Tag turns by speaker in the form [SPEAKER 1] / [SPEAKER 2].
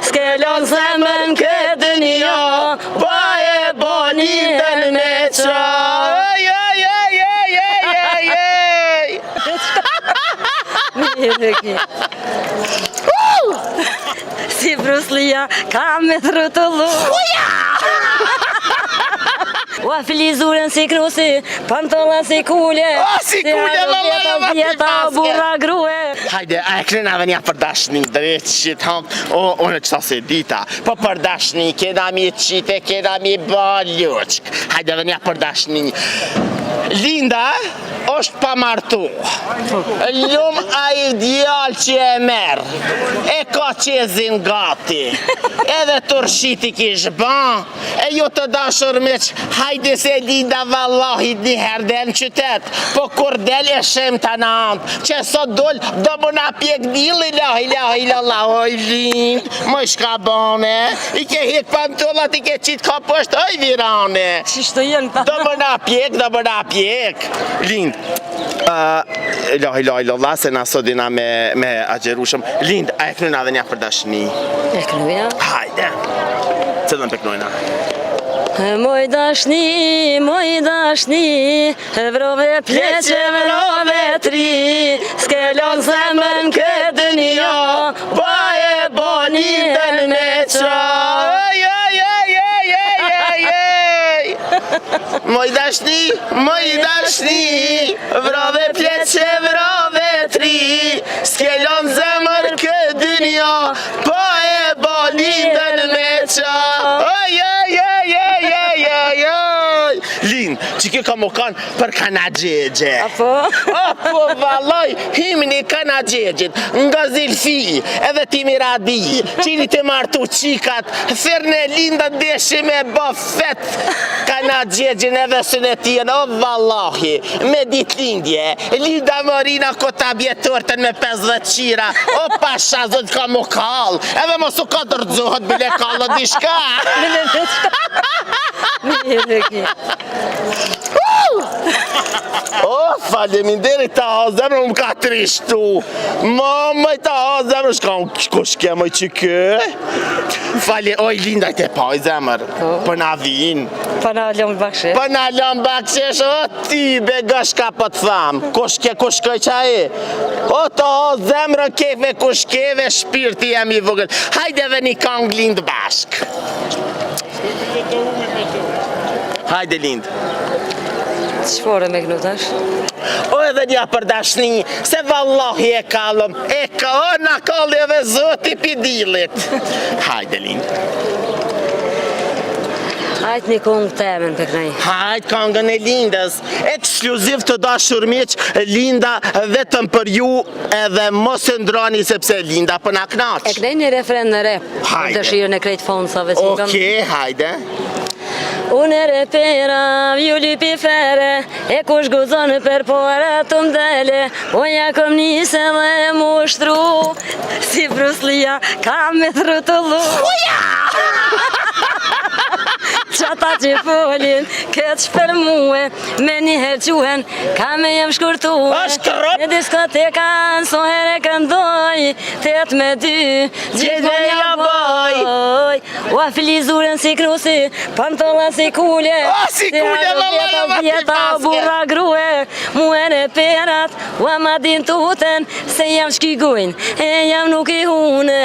[SPEAKER 1] s'kelon zemën këtë një, ba e boni dën me qa. Si Bruslia ka me thrutullu. Ua filizurën si krusi, pantolla si kule.
[SPEAKER 2] Si kule, valla,
[SPEAKER 1] vjeta burra grue.
[SPEAKER 2] Hajde, a e krena dhe nja për dashni, drejt shit ham, unë qëta se dita, po për dashni, kena mi qite, kena mi baljuqk. Hajde dhe nja për dashni. Linda është pa martu. Ljumë a i djallë që e merë, e ka qezin gati, edhe tërshiti kish ban, e ju të dashur me që hajde se Linda vallahi njëherë del në qytet, po kur del e shem të në antë, që sot dol do më na pjek dil, ilah, oj Lind, më shka bane, i ke hek pantollat, i ke qitë ka pështë, oj virane,
[SPEAKER 1] Qishtë jenë pa?
[SPEAKER 2] do më na pjek, Lind, ilah, se na sodina me agjerushëm. Lind, a e kënojna dhe nja për dashni?
[SPEAKER 1] E kënojna?
[SPEAKER 2] Hajde, që dhe në pëknojna?
[SPEAKER 1] Moj dashni, vrove pleqe, vrove tri, s'kelon zemën këtë një, ba e boni dën me qa.
[SPEAKER 2] Moj dashni, vrove pleqe, vrove tri, s'kelon zemër këtë një, ba e boni dën me qa. Lind, që kjo ka më kanë për kana gjegje. Apo valoj, himni kana gjegjit, nga zilfi, edhe ti miradi, qini të martu qikat, ferne Linda deshi me bafet, kana gjegjin edhe sënetien, o valahi, me dit lindje, Linda Marina kota bjetorten me 50 qira, o pasha zot ka më kall, edhe mos u ka dërdzohet bile kallë dishka. Faleminderit ta hazemrë më ka trishtu. Mama ta hazemrë shka kushke më që kë. Oj Linda te pa i zemër. Për na vin.
[SPEAKER 1] Për na lëmë bakshesh.
[SPEAKER 2] Për na lëmë bakshesh, o ti bega shka për të thamë. Kushke qaj. O ta hazemrë keve kushkeve shpirti jam i vogël. Hajde dhe një kang Lind bashk. Hajde Lind.
[SPEAKER 1] Qëfore me kënutash?
[SPEAKER 2] O edhe nja për dashni, se vallahi e kallëm, na kallë edhe zoti pidilit. Hajde Lind.
[SPEAKER 1] Hajt një kongë temen për kënaj.
[SPEAKER 2] Hajt kongën e Lindës, ekskluziv të dashur miq, Linda vetëm për ju edhe mos e ndrani sepse Linda për na knaq.
[SPEAKER 1] E kënaj një refren në rep, dëshirën e krejt fonsave.
[SPEAKER 2] Okej, hajde.
[SPEAKER 1] Unë e repera, vju lipi fere, e kush guzon për pore të mdele, unë kom njëse dhe mushtru, si Bruslia ka me thrutullu. Qata që folin, këtë shper muë, me njëherë quhen, ka me jem shkurtuë. Në diskotekan, so here këndoj, 8-2, gjithë me ja boj. Ua filizurën si krusi, pantolla si kule,
[SPEAKER 2] si kule,
[SPEAKER 1] vjeta burra grue, muën e perat, ua ma din tuten, se jam shkigujnë, e jam nuk i hune.